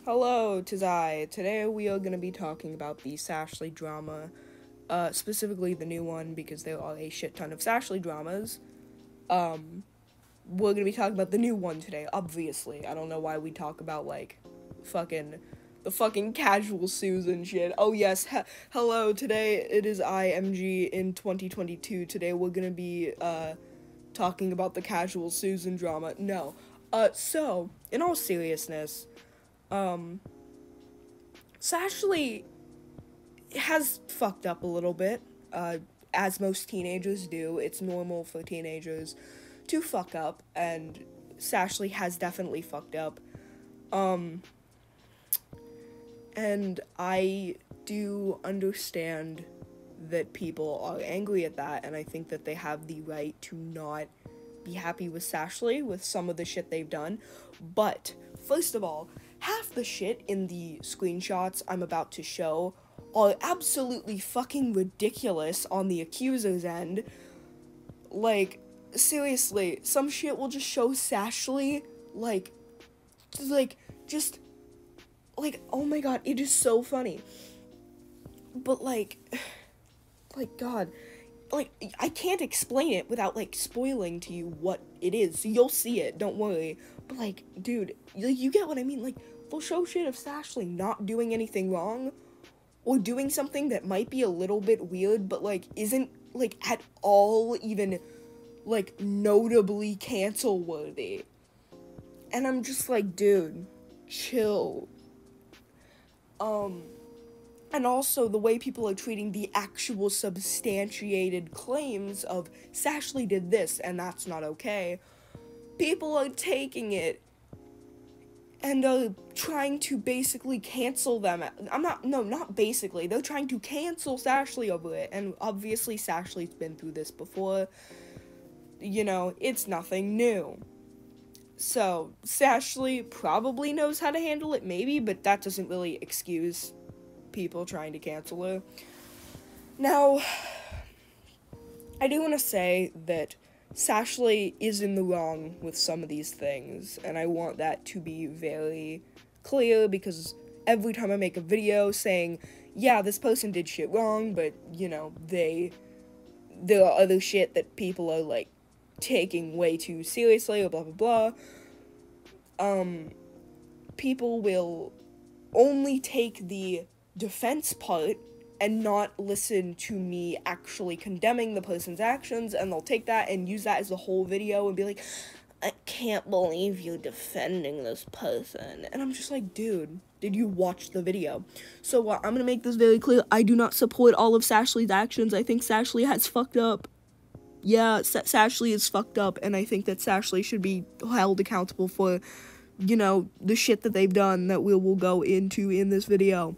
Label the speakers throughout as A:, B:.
A: Hello, 'tis I. Today we are going to be talking about the Sashley drama, specifically the new one because there are a shit ton of Sashley dramas. We're going to be talking about the new one today, obviously. I don't know why we talk about, the fucking casual Susan shit. Oh yes, hello, today it is IMG in 2022. Today we're going to be, talking about the casual Susan drama. No. So, in all seriousness, Sashley has fucked up a little bit, as most teenagers do. It's normal for teenagers to fuck up, and Sashley has definitely fucked up. And I do understand that people are angry at that, and I think that they have the right to not be happy with Sashley with some of the shit they've done. But, first of all, half the shit in the screenshots I'm about to show are absolutely fucking ridiculous on the accuser's end. Like, seriously, some shit will just show Sashley, oh my god, it is so funny. But, God, I can't explain it without, spoiling to you what it is. So you'll see it, don't worry. But, dude, you get what I mean? They'll show shit of Sashley not doing anything wrong, or doing something that might be a little bit weird, but, isn't, at all even, notably cancel-worthy. And I'm just dude, chill. And also the way people are treating the actual substantiated claims of Sashley did this and that's not okay. People are taking it and are trying to basically cancel them. Not basically. They're trying to cancel Sashley over it. And obviously Sashley's been through this before. You know, it's nothing new. So, Sashley probably knows how to handle it, maybe, but that doesn't really excuse people trying to cancel her. Now, I do want to say that Sashley is in the wrong with some of these things, and I want that to be very clear, because every time I make a video saying, yeah, this person did shit wrong, but, you know, there are other shit that people are, taking way too seriously, or blah, blah, blah, people will only take the defense part and not listen to me actually condemning the person's actions, and they'll take that and use that as the whole video and be like, I can't believe you're defending this person. And I'm just like, dude, did you watch the video? So I'm gonna make this very clear. I do not support all of Sashley's actions. I think Sashley has fucked up. Yeah, Sashley is fucked up, and I think that Sashley should be held accountable for, you know, the shit that they've done that we will go into in this video.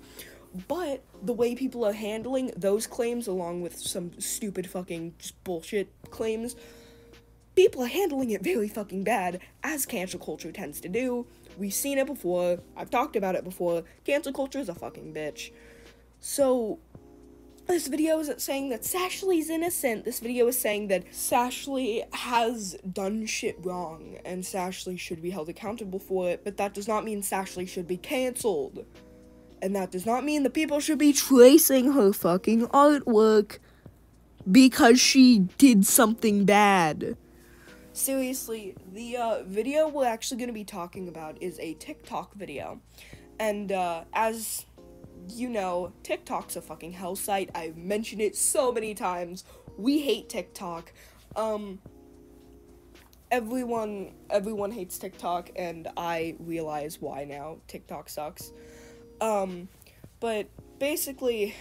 A: But the way people are handling those claims, along with some stupid fucking just bullshit claims, people are handling it very fucking bad, as cancel culture tends to do. We've seen it before. I've talked about it before. Cancel culture is a fucking bitch. So, this video isn't saying that Sashley's innocent. This video is saying that Sashley has done shit wrong, and Sashley should be held accountable for it, but that does not mean Sashley should be canceled. And that does not mean that people should be tracing her fucking artwork because she did something bad. Seriously, the video we're actually going to be talking about is a TikTok video. And as you know, TikTok's a fucking hell site. I've mentioned it so many times. We hate TikTok. Everyone hates TikTok, and I realize why now. TikTok sucks. But basically,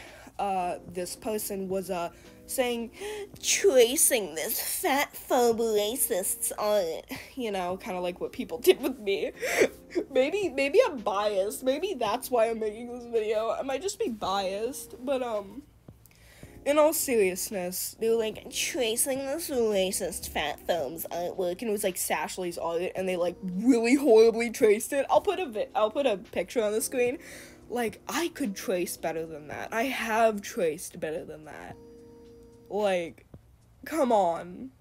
A: this person was, saying, tracing this fat-phobe racist's art, you know, kind of like what people did with me. Maybe I'm biased, maybe that's why I'm making this video. I might just be biased, but, in all seriousness, they were, tracing this racist fat-phobe's artwork, and it was, Sashley's art, and they, really horribly traced it. I'll put a picture on the screen. I could trace better than that. I have traced better than that. Come on.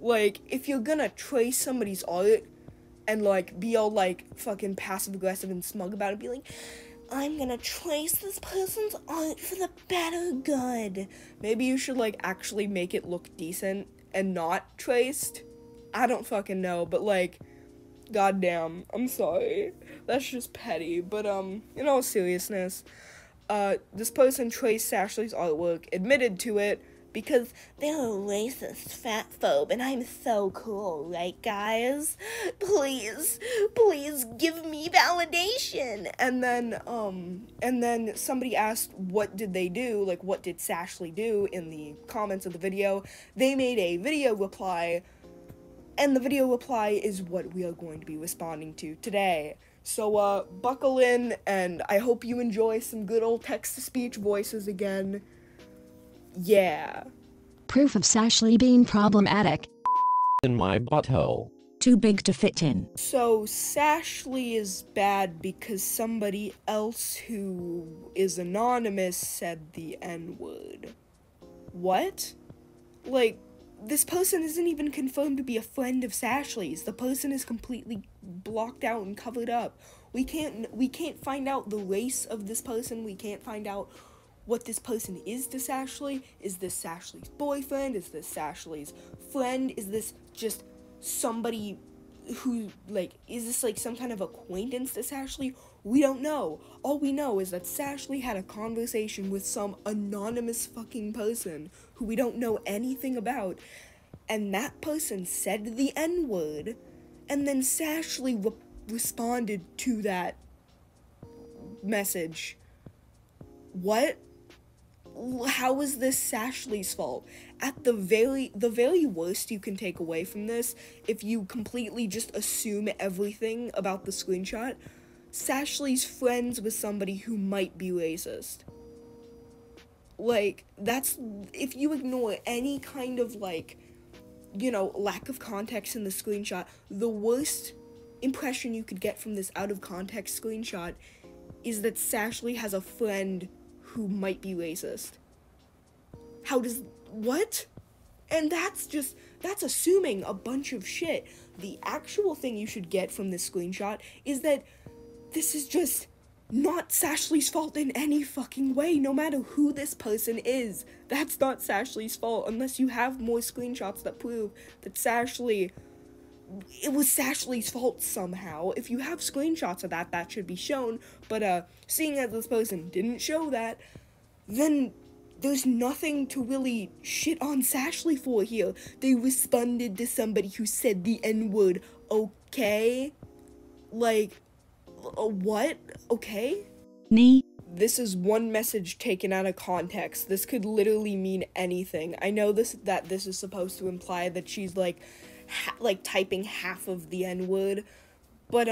A: If you're gonna trace somebody's art, and, like, be all, like, fucking passive-aggressive and smug about it, be like, I'm gonna trace this person's art for the better good. Maybe you should, like, actually make it look decent and not traced. I don't fucking know, but, like, goddamn, I'm sorry. That's just petty, but, in all seriousness, this person traced Sashley's artwork, admitted to it, because they're a racist fat phobe, and I'm so cool, right, guys? Please give me validation. And then somebody asked, what did they do? Like, what did Sashley do in the comments of the video? They made a video reply, and the video reply is what we are going to be responding to today. So, buckle in, and I hope you enjoy some good old text-to-speech voices again. Yeah.
B: Proof of Sashley being problematic.
C: In my butthole.
B: Too big to fit in.
A: So, Sashley is bad because somebody else who is anonymous said the N-word. What? Like, this person isn't even confirmed to be a friend of Sashley's. The person is completely blocked out and covered up. We can't find out the race of this person. We can't find out what this person is to Sashley. Is this Sashley's boyfriend? Is this Sashley's friend? Is this just somebody who, like, is this, like, some kind of acquaintance to Sashley? We don't know. All we know is that Sashley had a conversation with some anonymous fucking person who we don't know anything about, and that person said the N-word, and then Sashley responded to that message. What? How is this Sashley's fault? At the very worst you can take away from this, if you completely just assume everything about the screenshot, Sashley's friends with somebody who might be racist. Like, that's, if you ignore any kind of, like, you know, lack of context in the screenshot, the worst impression you could get from this out of context screenshot is that Sashley has a friend who might be racist. What? And that's assuming a bunch of shit. The actual thing you should get from this screenshot is that this is just not Sashley's fault in any fucking way, no matter who this person is. That's not Sashley's fault, unless you have more screenshots that prove that it was Sashley's fault somehow. If you have screenshots of that, that should be shown, but, seeing as this person didn't show that, then there's nothing to really shit on Sashley for here. They responded to somebody who said the N-word, okay? Like, what? Okay?
B: Knee.
A: This is one message taken out of context. This could literally mean anything. I know that this is supposed to imply that she's, like, typing half of the N-word, but,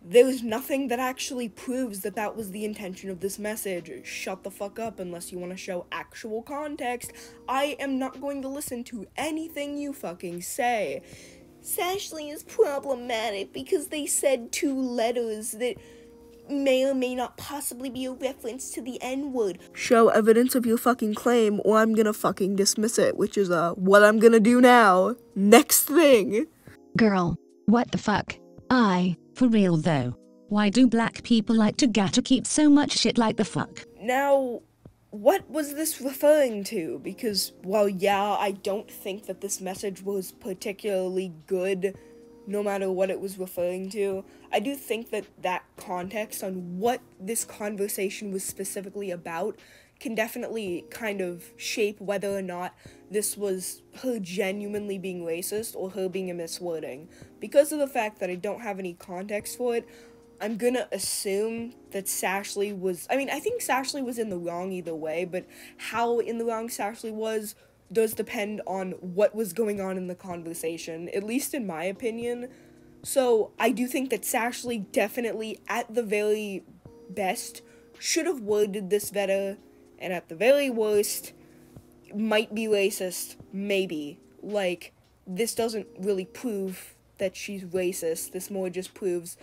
A: there's nothing that actually proves that that was the intention of this message. Shut the fuck up unless you want to show actual context. I am not going to listen to anything you fucking say. Sashley is problematic because they said 2 letters that may or may not possibly be a reference to the N-word. Show evidence of your fucking claim or I'm gonna fucking dismiss it, which is, what I'm gonna do now. Next thing.
B: Girl, what the fuck? For real though. Why do black people like to gotta keep so much shit like the fuck?
A: Now, what was this referring to? Because, well, yeah, I don't think that this message was particularly good, no matter what it was referring to. I do think that context on what this conversation was specifically about can definitely kind of shape whether or not this was her genuinely being racist or her being a miswording. Because of the fact that I don't have any context for it, I'm gonna assume that Sashley was, I think Sashley was in the wrong either way, but how in the wrong Sashley was does depend on what was going on in the conversation, at least in my opinion. So I do think that Sashley definitely, at the very best, should have worded this better, and at the very worst, might be racist, maybe. Like, this doesn't really prove that she's racist, this more just proves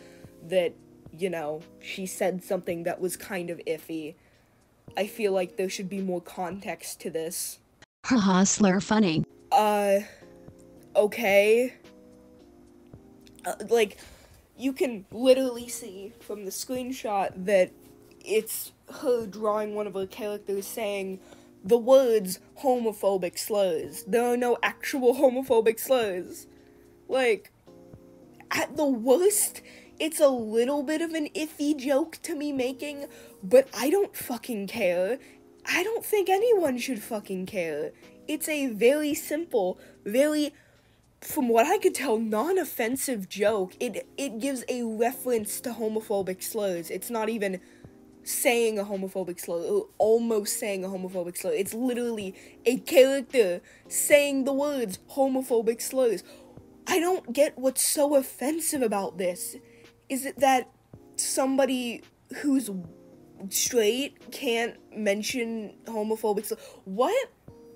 A: that, you know, she said something that was kind of iffy. I feel like there should be more context to this.
B: Haha, slur funny.
A: Okay. Like, you can literally see from the screenshot that it's her drawing one of her characters saying the words homophobic slurs. There are no actual homophobic slurs. Like, at the worst, it's a little bit of an iffy joke to me making, but I don't fucking care. I don't think anyone should fucking care. It's a very simple, very, from what I could tell, non-offensive joke. It gives a reference to homophobic slurs. It's not even saying a homophobic slur, or almost saying a homophobic slur. It's literally a character saying the words homophobic slurs. I don't get what's so offensive about this. Is it that somebody who's straight can't mention homophobic slurs? What?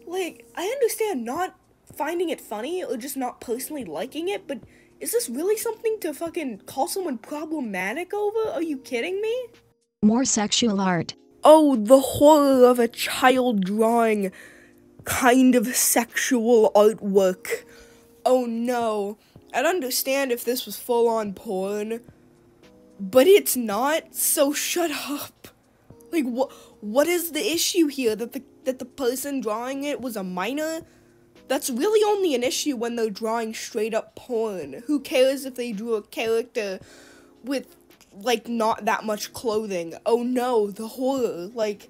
A: Like, I understand not finding it funny or just not personally liking it, but is this really something to fucking call someone problematic over? Are you kidding me?
B: More sexual art.
A: Oh, the horror of a child drawing kind of sexual artwork. Oh no. I'd understand if this was full-on porn, but it's not, so shut up. Like, what is the issue here? That the person drawing it was a minor? That's really only an issue when they're drawing straight-up porn. Who cares if they drew a character with, like, not that much clothing? Oh no, the horror. Like,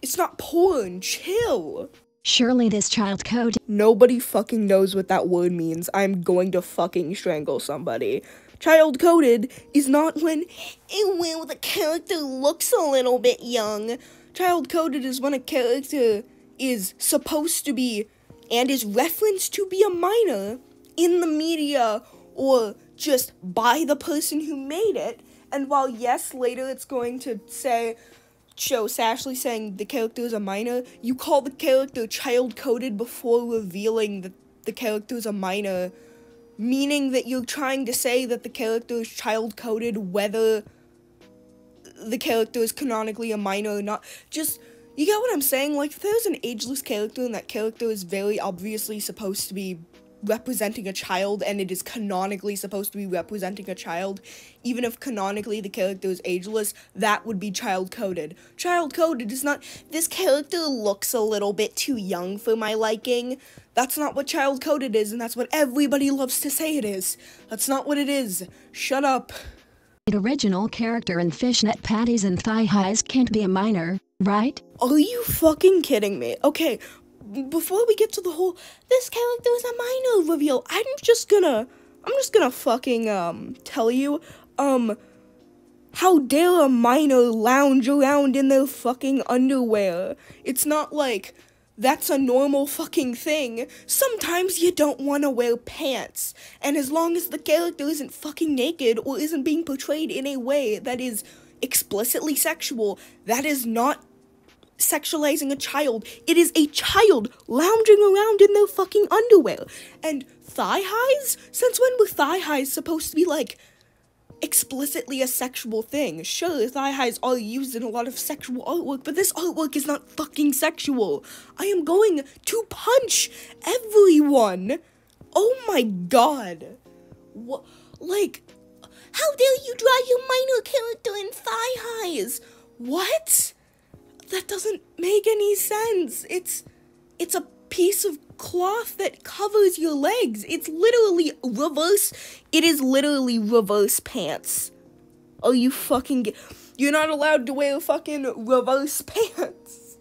A: it's not porn. Chill.
B: Surely this child code.
A: Nobody fucking knows what that word means. I'm going to fucking strangle somebody. Child coded is not when the character looks a little bit young. Child coded is when a character is supposed to be and is referenced to be a minor in the media or just by the person who made it. And while yes, later it's going to show Sashley saying the character is a minor, you call the character child-coded before revealing that the character is a minor, meaning that you're trying to say that the character is child-coded whether the character is canonically a minor or not. Just, you get what I'm saying? Like, if there's an ageless character and that character is very obviously supposed to be representing a child, and it is canonically supposed to be representing a child, even if canonically the character is ageless, that would be child-coded. Child-coded is not, this character looks a little bit too young for my liking. That's not what child-coded is, and that's what everybody loves to say it is. That's not what it is. Shut up.
B: The original character in fishnet panties and thigh highs can't be a minor, right?
A: Are you fucking kidding me? Okay, before we get to the whole, this character is a minor reveal, I'm just gonna fucking, tell you, how dare a minor lounge around in their fucking underwear? It's not like that's a normal fucking thing. Sometimes you don't want to wear pants, and as long as the character isn't fucking naked or isn't being portrayed in a way that is explicitly sexual, that is not sexualizing a child. It is a child lounging around in their fucking underwear. And thigh highs? Since when were thigh highs supposed to be, like, explicitly a sexual thing? Sure, thigh highs are used in a lot of sexual artwork, but this artwork is not fucking sexual. I am going to punch everyone. Oh my god. What? Like, how dare you draw your minor character in thigh highs? What? That doesn't make any sense. It's a piece of cloth that covers your legs. It is literally reverse pants. Are you fucking you're not allowed to wear fucking reverse pants.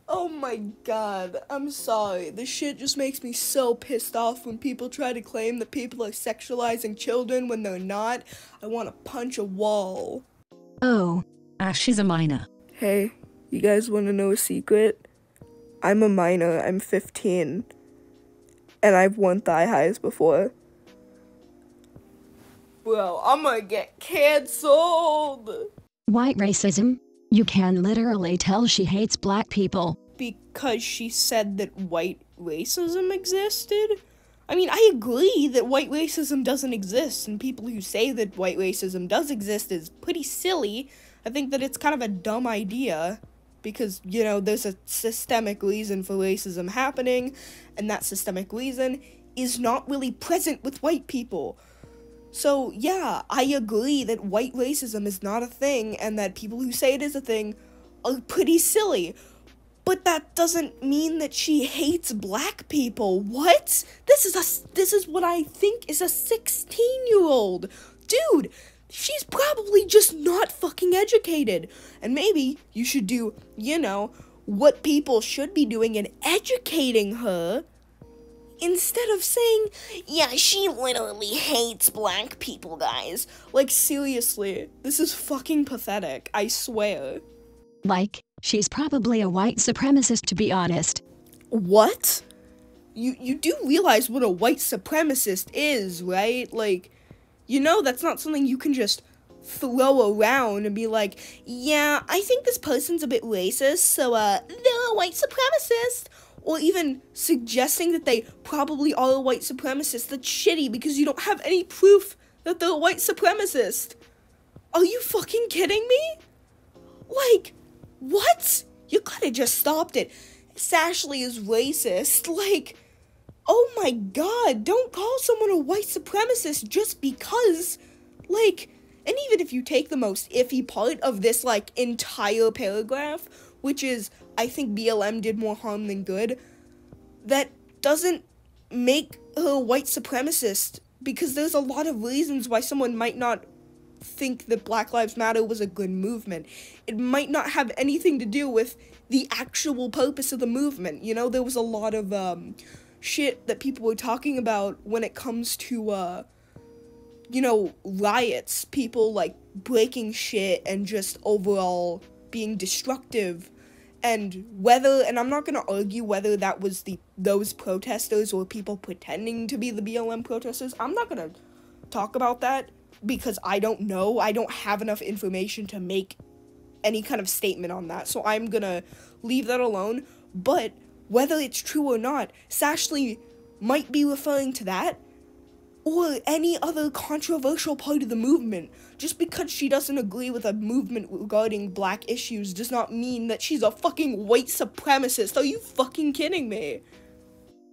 A: Oh my god, I'm sorry. This shit just makes me so pissed off when people try to claim that people are sexualizing children when they're not. I want to punch a wall.
B: Oh, Ash is a minor.
A: Hey, you guys want to know a secret? I'm a minor, I'm 15, and I've worn thigh highs before. Bro, I'm gonna get canceled!
B: White racism? You can literally tell she hates black people.
A: Because she said that white racism existed? I mean, I agree that white racism doesn't exist, and people who say that white racism does exist is pretty silly. I think that it's kind of a dumb idea, because, you know, there's a systemic reason for racism happening, and that systemic reason is not really present with white people. So, yeah, I agree that white racism is not a thing, and that people who say it is a thing are pretty silly. But that doesn't mean that she hates black people. What? This is what I think is a 16-year-old. Dude, she's probably just not fucking educated. And maybe you should do, what people should be doing and educating her, instead of saying, yeah, she literally hates black people, guys. Like, seriously, this is fucking pathetic, I swear.
B: Like, she's probably a white supremacist, to be honest.
A: What? You do realize what a white supremacist is, right? Like, that's not something you can just throw around and be like, yeah, I think this person's a bit racist, so, they're a white supremacist. Or even suggesting that they probably are a white supremacist. That's shitty because you don't have any proof that they're a white supremacist. Are you fucking kidding me? Like, what? You could have just stopped it. Sashley is racist. Like, oh my god, don't call someone a white supremacist just because. Like, and even if you take the most iffy part of this, like, entire paragraph, which is, I think BLM did more harm than good, that doesn't make her a white supremacist, because there's a lot of reasons why someone might not think that Black Lives Matter was a good movement. It might not have anything to do with the actual purpose of the movement. There was a lot of shit that people were talking about when it comes to riots, people like breaking shit and just overall being destructive. And I'm not gonna argue whether that was those protesters or people pretending to be the BLM protesters. I'm not gonna talk about that because I don't know. I don't have enough information to make any kind of statement on that. So I'm gonna leave that alone. But whether it's true or not, Sashley might be referring to that or any other controversial part of the movement. Just because she doesn't agree with a movement regarding black issues does not mean that she's a fucking white supremacist. Are you fucking kidding me?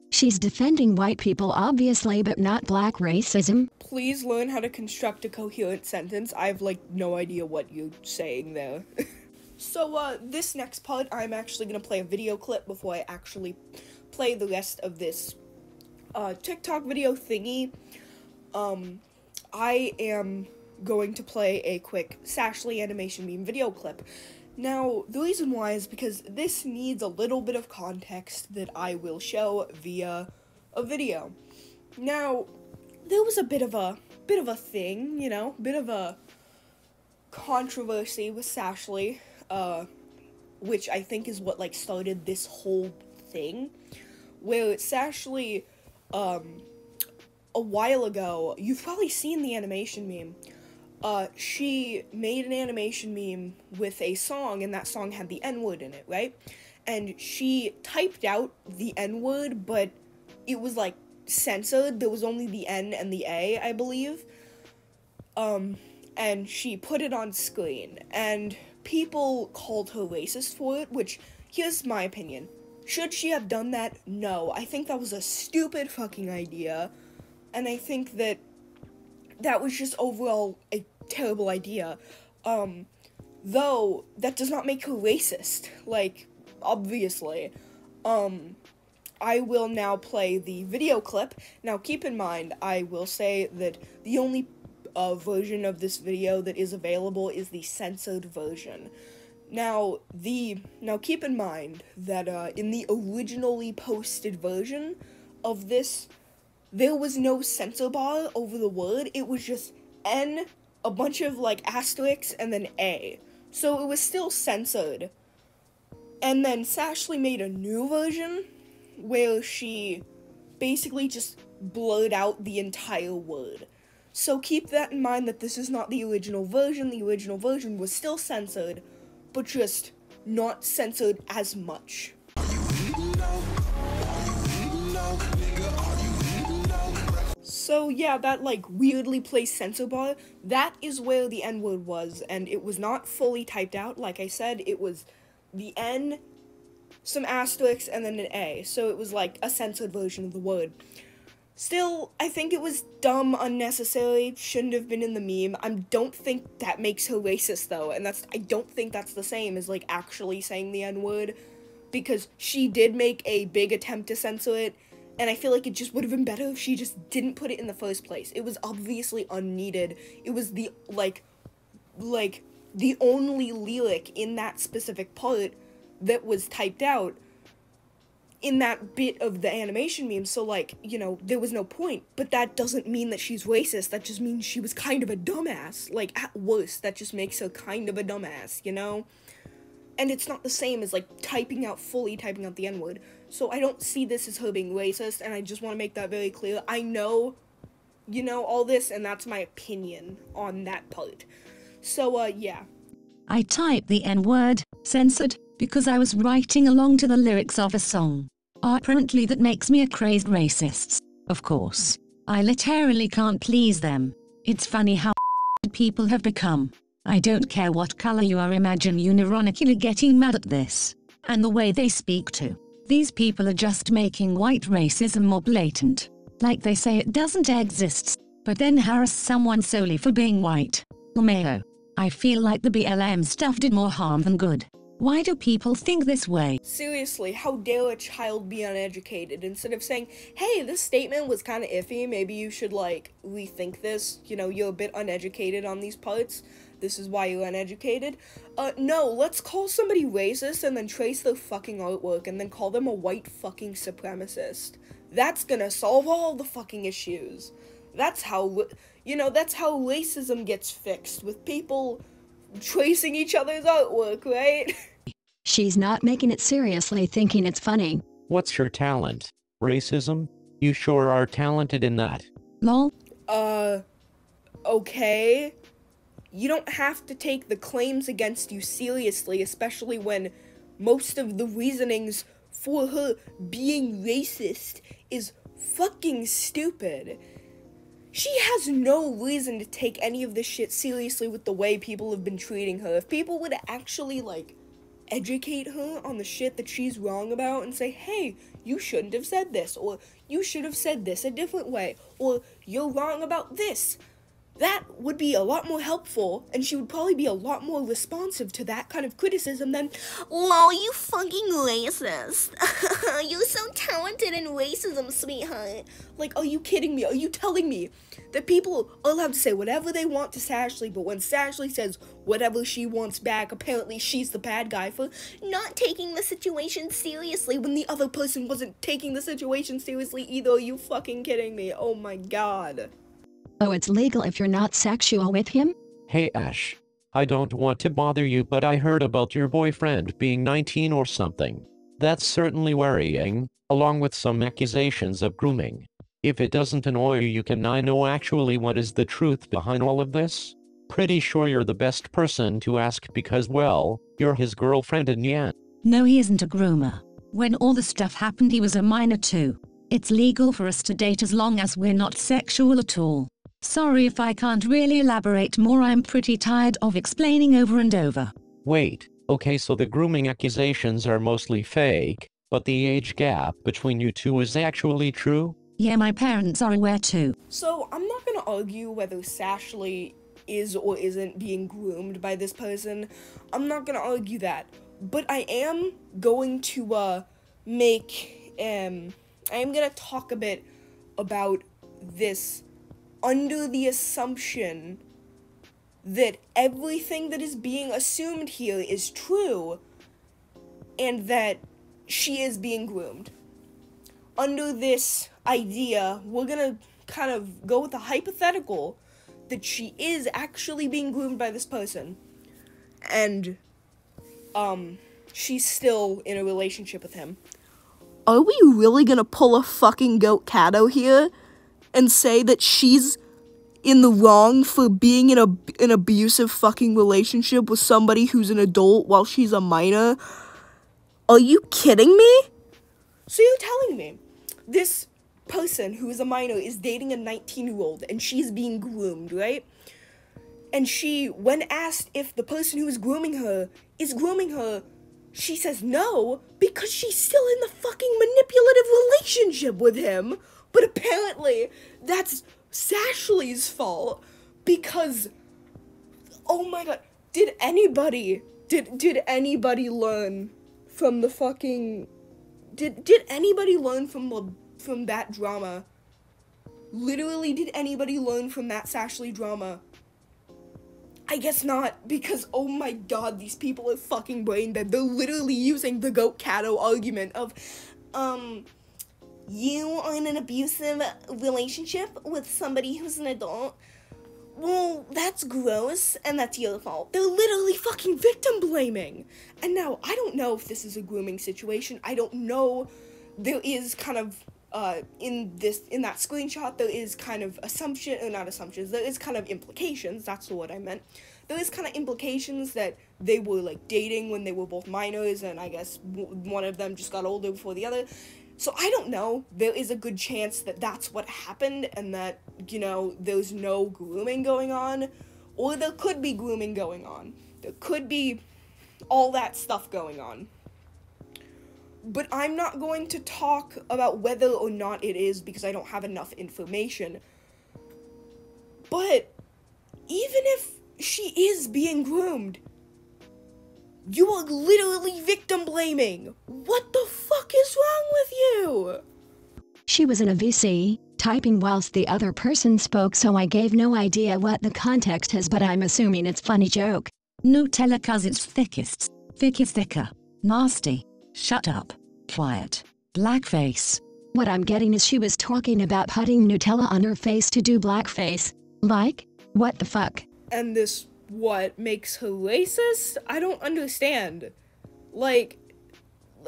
B: She's defending white people, obviously, but not black racism.
A: Please learn how to construct a coherent sentence. I have, no idea what you're saying there. So, this next part, I'm actually gonna play a video clip before I actually play the rest of this TikTok video thingy. I am going to play a quick Sashley animation meme video clip. Now, the reason why is because this needs a little bit of context that I will show via a video. Now, there was a bit of a thing, bit of a controversy with Sashley, which I think is what, started this whole thing, where Sashley, a while ago, you've probably seen the animation meme. She made an animation meme with a song, and that song had the N-word in it, right? And she typed out the N-word, but it was, censored. There was only the N and the A, I believe. And she put it on screen, and people called her racist for it, which, here's my opinion. Should she have done that? No. I think that was a stupid fucking idea. And I think that was just overall a terrible idea. Though, that does not make her racist. Obviously. I will now play the video clip. Now, keep in mind, I will say that the only version of this video that is available is the censored version. Now, keep in mind that, in the originally posted version of this, there was no censor bar over the word. It was just N, a bunch of, asterisks, and then A. So it was still censored. And then Sashley made a new version where she basically just blurred out the entire word. So keep that in mind, that this is not the original version. The original version was still censored, but just not censored as much. So yeah, that weirdly placed censor bar, that is where the N-word was, and it was not fully typed out. Like I said, it was the N, some asterisks, and then an A, so it was a censored version of the word. Still, I think it was dumb, unnecessary, shouldn't have been in the meme. I don't think that makes her racist, though, and I don't think that's the same as, like, actually saying the N-word, because she did make a big attempt to censor it, and I feel like it just would have been better if she just didn't put it in the first place. It was obviously unneeded. It was the, the only lyric in that specific part that was typed out in that bit of the animation meme, so, like, you know, there was no point. But that doesn't mean that she's racist, that just means she was kind of a dumbass. Like, at worst, that just makes her kind of a dumbass, you know? And it's not the same as, like, fully typing out the N-word. So I don't see this as her being racist, and I just want to make that very clear. I know, you know, all this, and that's my opinion on that part. So, yeah.
B: I typed the N-word, censored, because I was writing along to the lyrics of a song. Apparently that makes me a crazed racist. Of course. I literally can't please them. It's funny how people have become. I don't care what color you are, imagine unironically getting mad at this. And the way they speak to. These people are just making white racism more blatant. Like they say it doesn't exist, but then harass someone solely for being white. LMAO. I feel like the BLM stuff did more harm than good. Why do people think this way?
A: Seriously, how dare a child be uneducated? Instead of saying, hey, this statement was kind of iffy, maybe you should, like, rethink this. You know, you're a bit uneducated on these parts. This is why you're uneducated. No, let's call somebody racist and then trace their fucking artwork and then call them a white fucking supremacist. That's gonna solve all the fucking issues. That's how, you know, that's how racism gets fixed, with people tracing each other's artwork, right?
D: She's not making it seriously, thinking it's funny.
C: What's your talent? Racism? You sure are talented in that.
B: Lol.
A: Okay. You don't have to take the claims against you seriously, especially when most of the reasonings for her being racist is fucking stupid. She has no reason to take any of this shit seriously with the way people have been treating her. If people would actually, like, educate her on the shit that she's wrong about and say, hey, you shouldn't have said this, or you should have said this a different way, or you're wrong about this, that would be a lot more helpful, and she would probably be a lot more responsive to that kind of criticism than, lol, you fucking racist. You're so talented in racism, sweetheart. Like, are you kidding me? Are you telling me that people are allowed to say whatever they want to Sashley, but when Sashley says whatever she wants back, apparently she's the bad guy for not taking the situation seriously when the other person wasn't taking the situation seriously either? Are you fucking kidding me? Oh my god.
D: Oh, it's legal if you're not sexual with him?
C: Hey Ash. I don't want to bother you, but I heard about your boyfriend being 19 or something. That's certainly worrying, along with some accusations of grooming. If it doesn't annoy you, can I know actually what is the truth behind all of this? Pretty sure you're the best person to ask because, well, you're his girlfriend and yeah.
B: No, he isn't a groomer. When all the stuff happened, he was a minor too. It's legal for us to date as long as we're not sexual at all. Sorry if I can't really elaborate more, I'm pretty tired of explaining over and over.
C: Wait, okay, so the grooming accusations are mostly fake, but the age gap between you two is actually true?
B: Yeah, my parents are aware too.
A: So, I'm not gonna argue whether Sashley is or isn't being groomed by this person. I'm not gonna argue that. But I am going to, I am gonna talk a bit about this under the assumption that everything that is being assumed here is true and that she is being groomed. Under this idea, we're gonna kind of go with a hypothetical that she is actually being groomed by this person and she's still in a relationship with him. Are we really gonna pull a fucking goat Kato here and say that she's in the wrong for being in an abusive fucking relationship with somebody who's an adult while she's a minor? Are you kidding me? So you're telling me this person who is a minor is dating a 19-year-old and she's being groomed, right? And she, when asked if the person who is grooming her, she says no because she's still in the fucking manipulative relationship with him. But apparently, that's Sashley's fault, because, oh my god, did anybody learn from the fucking, did anybody learn from that drama? Literally, did anybody learn from that Sashley drama? I guess not, because, oh my god, these people are fucking brain dead. They're literally using the goat catto argument of, you are in an abusive relationship with somebody who's an adult. Well, that's gross, and that's your fault. They're literally fucking victim blaming. And now, I don't know if this is a grooming situation. I don't know. There is kind of, in that screenshot, there is kind of there is kind of implications, that's the word I meant. There is kind of implications that they were, like, dating when they were both minors, and I guess one of them just got older before the other. So I don't know. There is a good chance that that's what happened, and that, you know, there's no grooming going on, or there could be grooming going on. There could be all that stuff going on. But I'm not going to talk about whether or not it is, because I don't have enough information. But even if she is being groomed, you are literally victim blaming. What the fuck is wrong with you?
D: She was in a VC, typing whilst the other person spoke, so I gave no idea what the context is, but I'm assuming it's funny joke.
B: Nutella 'cause it's thickest, thick is thicker, nasty, shut up, quiet, blackface.
D: What I'm getting is she was talking about putting Nutella on her face to do blackface. Like, what the fuck?
A: And this, what, makes her racist? I don't understand. Like,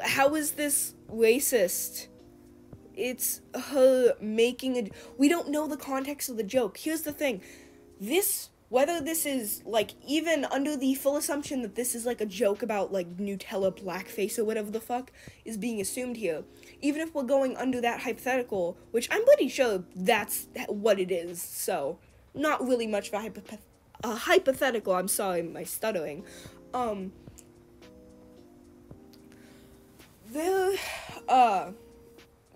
A: how is this racist? It's her making a... We don't know the context of the joke. Here's the thing. Whether this is, like, even under the full assumption that this is, like, a joke about, like, Nutella blackface or whatever the fuck is being assumed here, even if we're going under that hypothetical, which I'm pretty sure that's what it is, so not really much of a hypothetical, I'm sorry, my stuttering.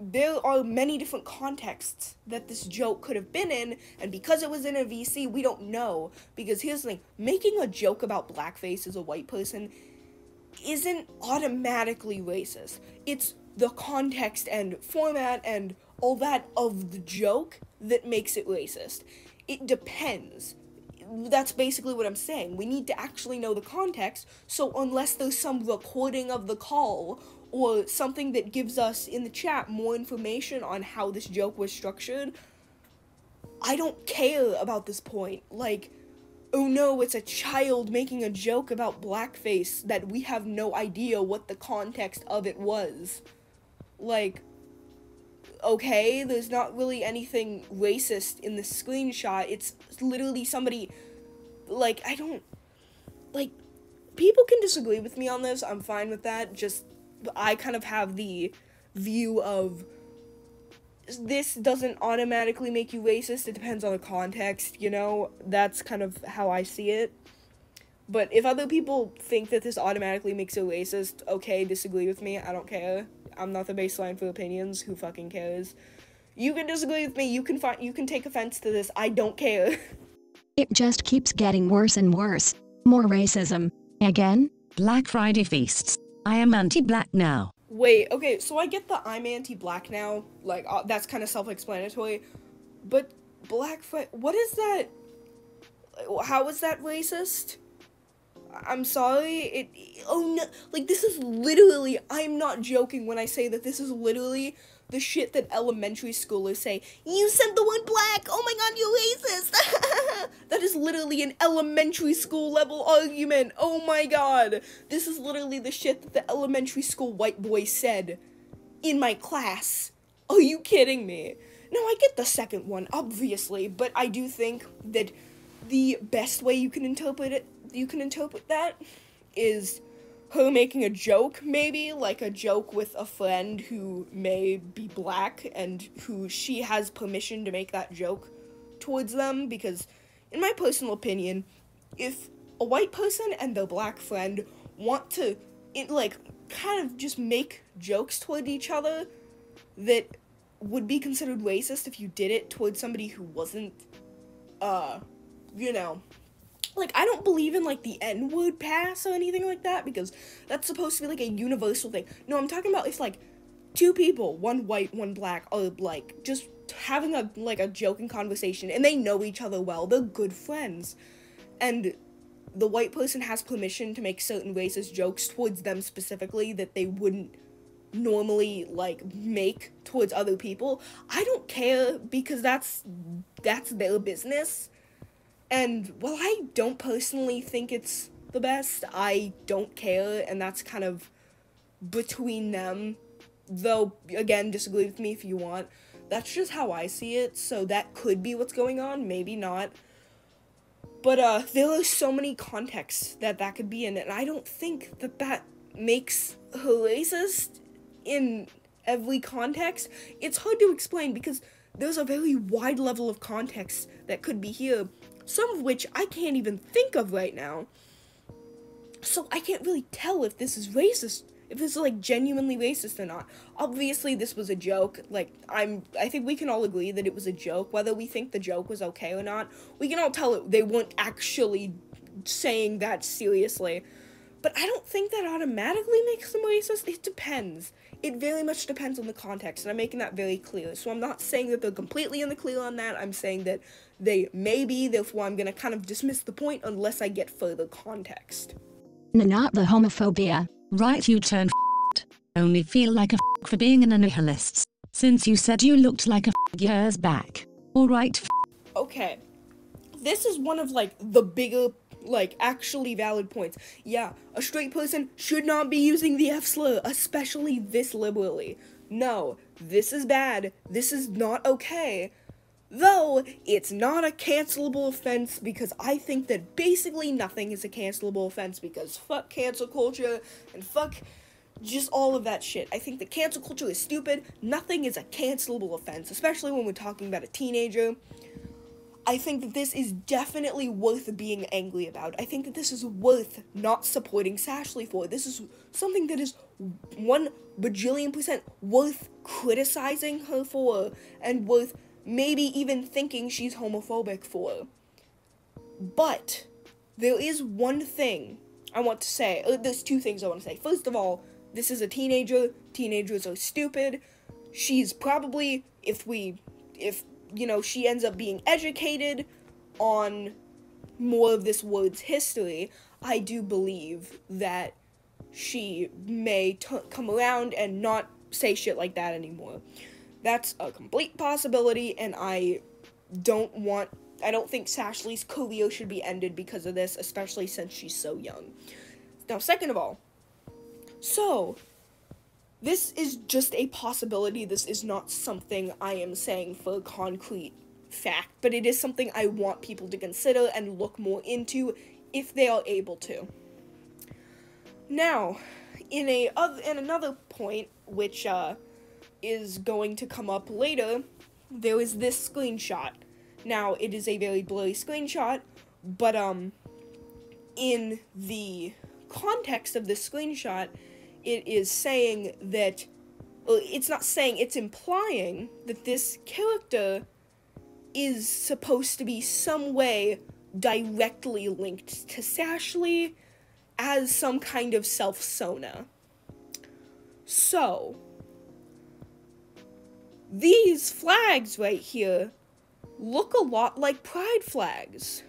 A: There are many different contexts that this joke could have been in, and because it was in a VC, we don't know. Because here's the thing, making a joke about blackface as a white person isn't automatically racist. It's the context and format and all that of the joke that makes it racist. It depends. That's basically what I'm saying. We need to actually know the context, so unless there's some recording of the call or something that gives us in the chat more information on how this joke was structured, I don't care about this point. Like, oh no, it's a child making a joke about blackface that we have no idea what the context of it was. Like, okay, there's not really anything racist in the screenshot. It's literally somebody, like, people can disagree with me on this. I'm fine with that. Just, I kind of have the view of this doesn't automatically make you racist. It depends on the context, you know? That's kind of how I see it. But if other people think that this automatically makes you racist, okay, disagree with me. I don't care. I'm not the baseline for opinions. Who fucking cares? You can disagree with me. You can take offense to this. I don't care.
D: It just keeps getting worse and worse. More racism. Again?
B: Black Friday feasts. I am anti-black now.
A: Wait, okay, so I get the I'm anti-black now. Like, that's kind of self-explanatory. But Black Friday, what is that? How is that racist? I'm sorry, oh no, like, this is literally, I'm not joking when I say that this is literally the shit that elementary schoolers say. You said the word black, oh my god, you're racist. That is literally an elementary school level argument, oh my god. This is literally the shit that the elementary school white boy said in my class. Are you kidding me? Now, I get the second one, obviously, but I do think that the best way you can interpret that is her making a joke, maybe, like a joke with a friend who may be black and who she has permission to make that joke towards them, because in my personal opinion, if a white person and their black friend want to, kind of just make jokes toward each other that would be considered racist if you did it towards somebody who wasn't, you know, like, I don't believe in, like, the N-word pass or anything like that, because that's supposed to be, like, a universal thing. No, I'm talking about if, like, two people, one white, one black, are, like, just having a joking conversation, and they know each other well, they're good friends, and the white person has permission to make certain racist jokes towards them specifically that they wouldn't normally, like, make towards other people. I don't care, because that's their business. And while I don't personally think it's the best, I don't care, and that's kind of between them. Though, again, disagree with me if you want. That's just how I see it, so that could be what's going on, maybe not. But, there are so many contexts that could be in, and I don't think that makes her racist in every context. It's hard to explain, because there's a very wide level of context that could be here, some of which I can't even think of right now. So I can't really tell if this is racist, if this is, like, genuinely racist or not. Obviously, this was a joke. Like, I think we can all agree that it was a joke. Whether we think the joke was okay or not, we can all tell they weren't actually saying that seriously. But I don't think that automatically makes them racist. It depends. It very much depends on the context, and I'm making that very clear. So I'm not saying that they're completely in the clear on that. I'm saying that they may be, therefore I'm going to kind of dismiss the point unless I get further context.
D: Not the homophobia.
B: Right, you turned only feel like a for being an nihilist, since you said you looked like a years back. Alright.
A: Okay. This is one of, like, the bigger, like, actually valid points. Yeah, a straight person should not be using the F-slur, especially this liberally. No, this is bad. This is not okay. Though, it's not a cancelable offense, because I think that basically nothing is a cancelable offense, because fuck cancel culture, and fuck just all of that shit. I think that cancel culture is stupid. Nothing is a cancelable offense, especially when we're talking about a teenager. I think that this is definitely worth being angry about. I think that this is worth not supporting Sashley for. This is something that is 1 bajillion% worth criticizing her for, and worth maybe even thinking she's homophobic for. But there is one thing I want to say. There's two things I want to say. First of all, this is a teenager. Teenagers are stupid. She's probably, if you know, she ends up being educated on more of this word's history, I do believe that she may come around and not say shit like that anymore. That's a complete possibility, and I don't think Sashley's career should be ended because of this, especially since she's so young. Now, second of all, so this is just a possibility. This is not something I am saying for a concrete fact, but it is something I want people to consider and look more into if they are able to. Now, in another point, which is going to come up later, there is this screenshot. Now, it is a very blurry screenshot, but in the context of this screenshot, it is saying that, well, it's not saying, it's implying that this character is supposed to be some way directly linked to Sashley as some kind of self-sona. So, these flags right here look a lot like pride flags.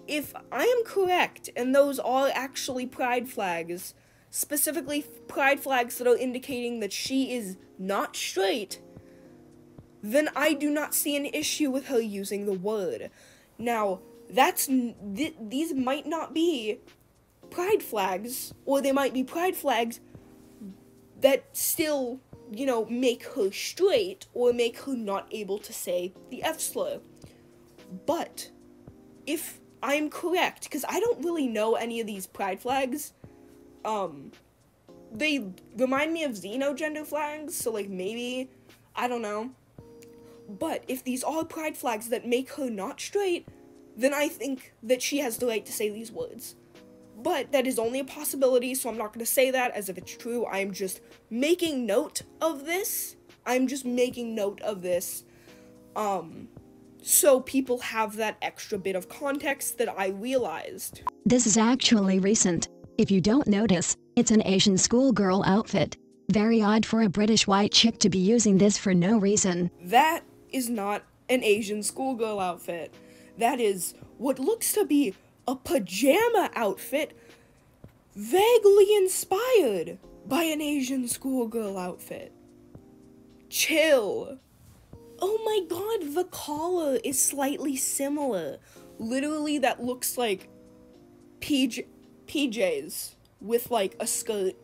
A: If I am correct, and those are actually pride flags, specifically pride flags that are indicating that she is not straight, then I do not see an issue with her using the word. Now, these might not be pride flags, or they might be pride flags that still, you know, make her straight, or make her not able to say the F-slur. But, if I'm correct, because I don't really know any of these pride flags, they remind me of xenogender flags, so, like, maybe, I don't know. But if these are pride flags that make her not straight, then I think that she has the right to say these words. But that is only a possibility, so I'm not going to say that as if it's true. I am just making note of this I'm just making note of this, so people have that extra bit of context that I realized.
D: This is actually recent. If you don't notice, it's an Asian schoolgirl outfit. Very odd for a British white chick to be using this for no reason.
A: That is not an Asian schoolgirl outfit. That is what looks to be a pajama outfit, vaguely inspired by an Asian schoolgirl outfit. Chill. Oh my god, the collar is slightly similar. Literally, that looks like PJs with like a skirt.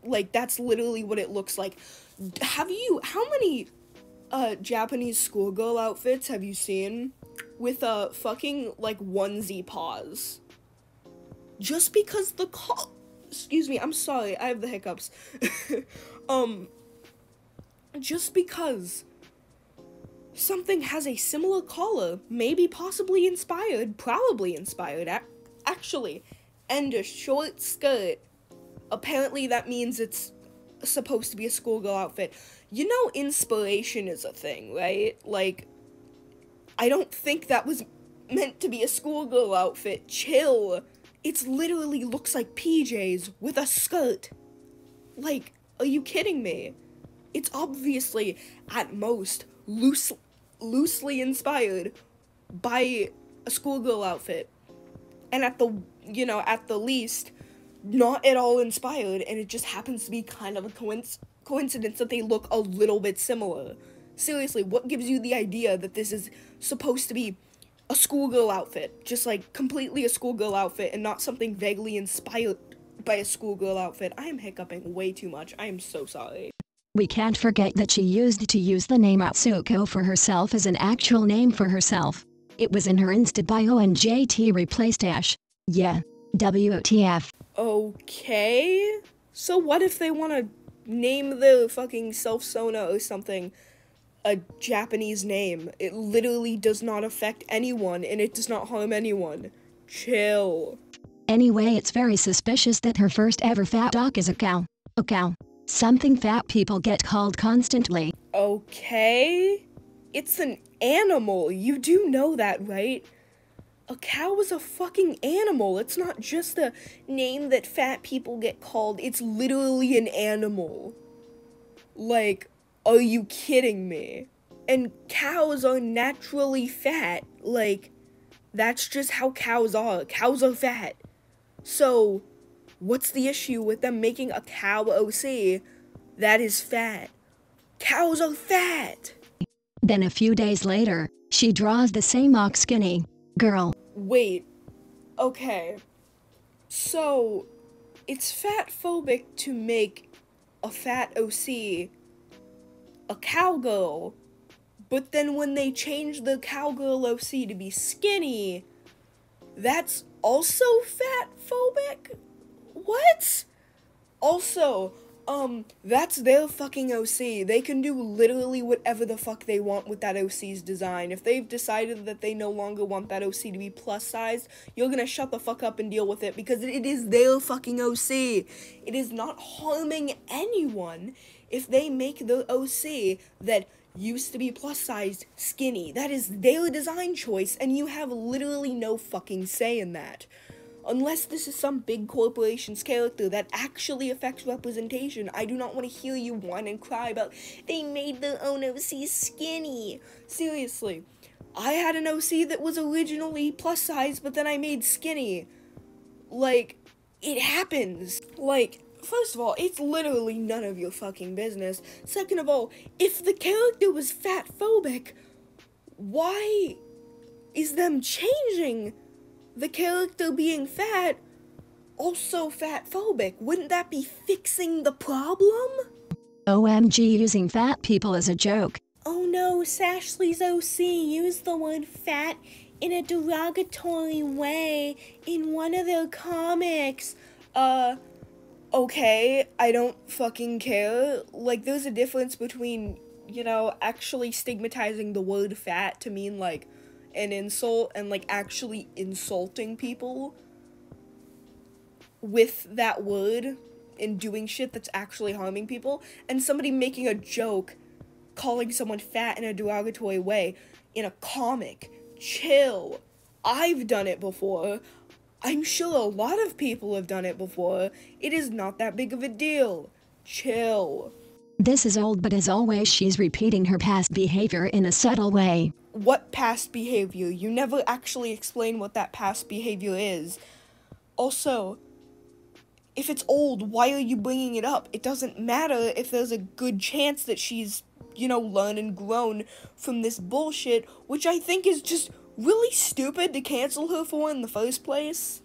A: Like, that's literally what it looks like. How many Japanese schoolgirl outfits have you seen with a fucking like onesie paws? Just because the excuse me, I'm sorry, I have the hiccups. Just because something has a similar collar, maybe possibly inspired, probably inspired, actually, and a short skirt, apparently that means it's supposed to be a schoolgirl outfit. You know, inspiration is a thing, right? Like, I don't think that was meant to be a schoolgirl outfit. Chill. It literally looks like PJs with a skirt. Like, are you kidding me? It's obviously, at most, loosely inspired by a schoolgirl outfit. And at the least, not at all inspired, and it just happens to be kind of a coincidence that they look a little bit similar. Seriously, what gives you the idea that this is supposed to be a schoolgirl outfit? Just, like, completely a schoolgirl outfit and not something vaguely inspired by a schoolgirl outfit. I am hiccuping way too much. I am so sorry.
D: We can't forget that she used to use the name Atsuko for herself as an actual name for herself. It was in her Insta bio and JT replaced Ash. Yeah, WTF.
A: Okay, so what if they want to name the fucking self-sona or something a Japanese name? It literally does not affect anyone, and it does not harm anyone. Chill.
D: Anyway, it's very suspicious that her first ever fat dog is a cow. A cow. Something fat people get called constantly.
A: Okay, it's an animal. You do know that, right? A cow is a fucking animal. It's not just a name that fat people get called. It's literally an animal. Like, are you kidding me? And cows are naturally fat. Like, that's just how cows are. Cows are fat. So, what's the issue with them making a cow OC that is fat? Cows are fat!
D: Then a few days later, she draws the same skinny girl.
A: Wait, okay. So, it's fat-phobic to make a fat OC a cowgirl, but then when they change the cowgirl OC to be skinny, that's also fat-phobic? What? Also, that's their fucking OC. They can do literally whatever the fuck they want with that OC's design. If they've decided that they no longer want that OC to be plus sized, you're gonna shut the fuck up and deal with it because it is their fucking OC. It is not harming anyone if they make the OC that used to be plus sized skinny. That is their design choice, and you have literally no fucking say in that. Unless this is some big corporation's character that actually affects representation, I do not want to hear you whine and cry about they made their own OC skinny. Seriously, I had an OC that was originally plus size, but then I made skinny. Like, it happens. Like, first of all, it's literally none of your fucking business. Second of all, if the character was fat-phobic, why is them changing the character being fat also fat-phobic? Wouldn't that be fixing the problem?
D: OMG, using fat people as a joke.
A: Oh no, Sashley's OC used the word fat in a derogatory way in one of their comics. Okay, I don't fucking care. Like, there's a difference between, you know, actually stigmatizing the word fat to mean, like, an insult and, like, actually insulting people with that word and doing shit that's actually harming people, and somebody making a joke calling someone fat in a derogatory way in a comic. Chill. I've done it before. I'm sure a lot of people have done it before. It is not that big of a deal. Chill.
D: This is old, but as always, she's repeating her past behavior in a subtle way.
A: What past behavior? You never actually explain what that past behavior is. Also, if it's old, why are you bringing it up? It doesn't matter if there's a good chance that she's, learned and grown from this bullshit, which I think is just really stupid to cancel her for in the first place.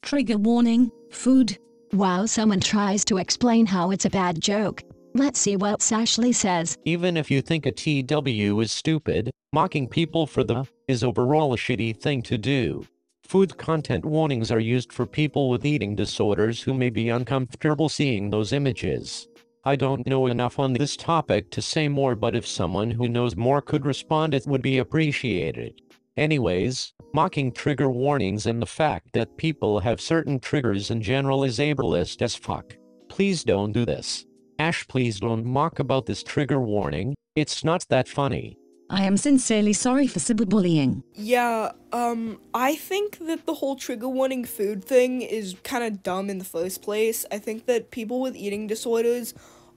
B: Trigger warning, food.
D: Wow, someone tries to explain how it's a bad joke. Let's see what Sashley says.
C: Even if you think a TW is stupid, mocking people for the is overall a shitty thing to do. Food content warnings are used for people with eating disorders who may be uncomfortable seeing those images. I don't know enough on this topic to say more, but if someone who knows more could respond, it would be appreciated. Anyways, mocking trigger warnings and the fact that people have certain triggers in general is ableist as fuck. Please don't do this. Ash, please don't mock about this trigger warning. It's not that funny.
B: I am sincerely sorry for cyberbullying.
A: Yeah, I think that the whole trigger warning food thing is kind of dumb in the first place. I think that people with eating disorders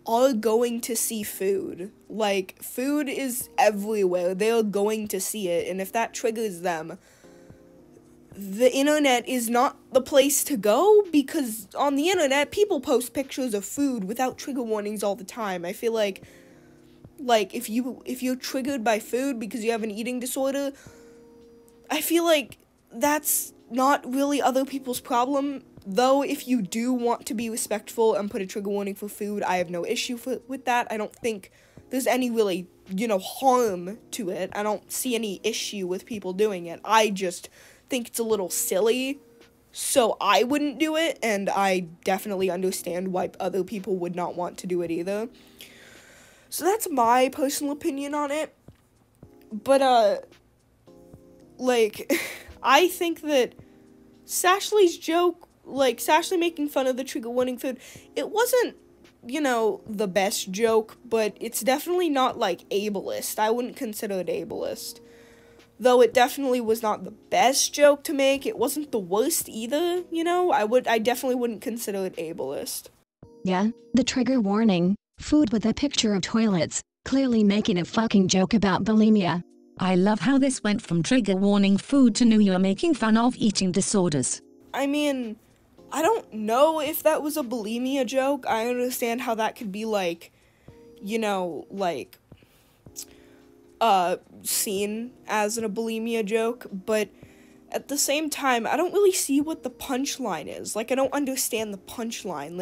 A: are going to see food. Like, food is everywhere. They are going to see it, and if that triggers them, the internet is not the place to go, because on the internet, people post pictures of food without trigger warnings all the time. I feel like if you're triggered by food because you have an eating disorder, I feel like that's not really other people's problem. Though if you do want to be respectful and put a trigger warning for food, I have no issue with that. I don't think there's any really, harm to it. I don't see any issue with people doing it. I just think it's a little silly, so I wouldn't do it, and I definitely understand why other people would not want to do it either. So that's my personal opinion on it. But, I think that Sashley's joke, Sashley making fun of the trigger warning food, it wasn't, the best joke, but it's definitely not, ableist. I wouldn't consider it ableist. Though it definitely was not the best joke to make, it wasn't the worst either, I definitely wouldn't consider it ableist.
D: Yeah, the trigger warning. Food with a picture of toilets, clearly making a fucking joke about bulimia.
B: I love how this went from trigger warning food to you're making fun of eating disorders.
A: I mean, I don't know if that was a bulimia joke. I understand how that could be seen as a bulimia joke, but at the same time, I don't really see what the punchline is. I don't understand the punchline.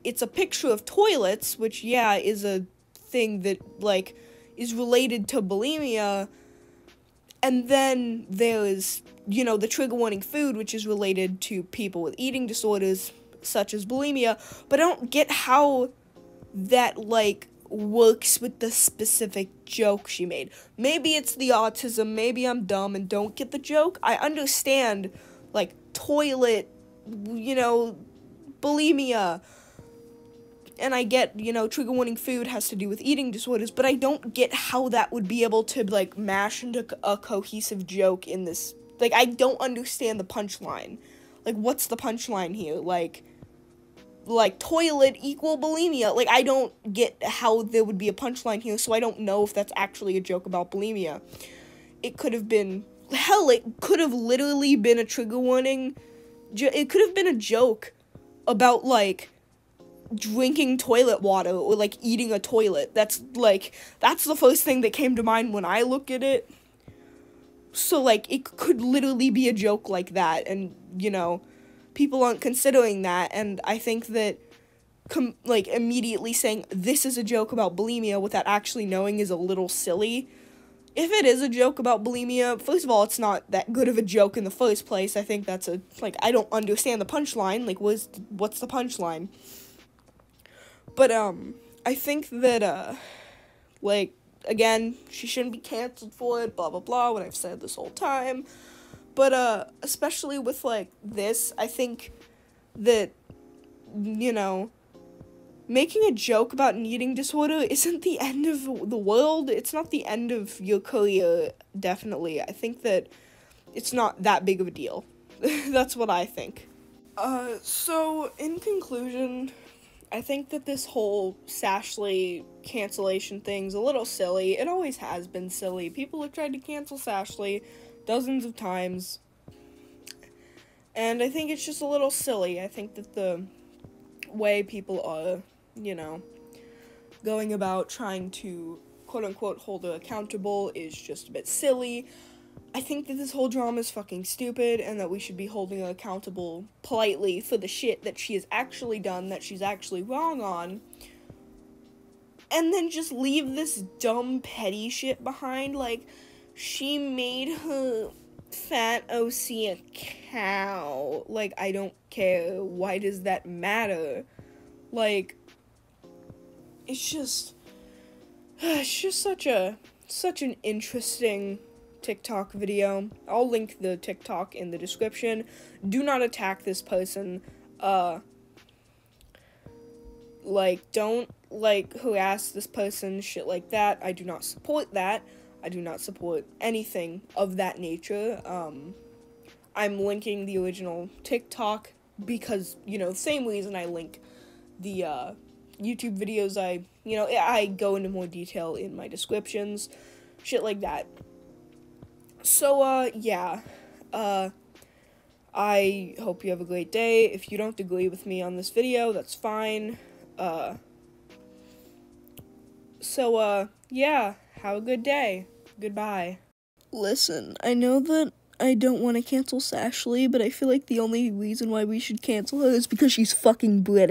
A: It's a picture of toilets, which, yeah, is a thing that, is related to bulimia, and then there's, the trigger warning food, which is related to people with eating disorders, such as bulimia, but I don't get how that, works with the specific joke she made. Maybe it's the autism, maybe I'm dumb and don't get the joke. I understand, toilet, bulimia, and I get, trigger warning food has to do with eating disorders, but I don't get how that would be able to, mash into a cohesive joke in this. I don't understand the punchline. What's the punchline here? Toilet equal bulimia. I don't get how there would be a punchline here, so I don't know if that's actually a joke about bulimia. It could have been, it could have literally been a trigger warning. It could have been a joke about, drinking toilet water or eating a toilet. That's the first thing that came to mind when I look at it. So it could literally be a joke like that, and people aren't considering that, and I think that immediately saying this is a joke about bulimia without actually knowing is a little silly. If it is a joke about bulimia, first of all, it's not that good of a joke in the first place. I think that's I don't understand the punchline. What's the punchline? But, I think that, again, she shouldn't be canceled for it, blah, blah, blah, what I've said this whole time. But, especially with, this, I think that, making a joke about an eating disorder isn't the end of the world. It's not the end of your career, definitely. I think that it's not that big of a deal. That's what I think. So, in conclusion, I think that this whole Sashley cancellation thing's a little silly. It always has been silly. People have tried to cancel Sashley dozens of times. And I think it's just a little silly. I think that the way people are, going about trying to quote-unquote hold her accountable is just a bit silly. I think that this whole drama is fucking stupid, and that we should be holding her accountable politely for the shit that she has actually done, that she's actually wrong on, and then just leave this dumb, petty shit behind. Like, she made her fat OC a cow. Like, I don't care. Why does that matter? Like, it's just such an interesting TikTok video. I'll link the TikTok in the description. Do not attack this person. Don't, harass this person, shit like that. I do not support that. I do not support anything of that nature. I'm linking the original TikTok because, same reason I link the, YouTube videos. I go into more detail in my descriptions. Shit like that. So, yeah. I hope you have a great day. If you don't agree with me on this video, that's fine. Yeah. Have a good day. Goodbye. Listen, I know that I don't want to cancel Sashley, but I feel like the only reason why we should cancel her is because she's fucking British.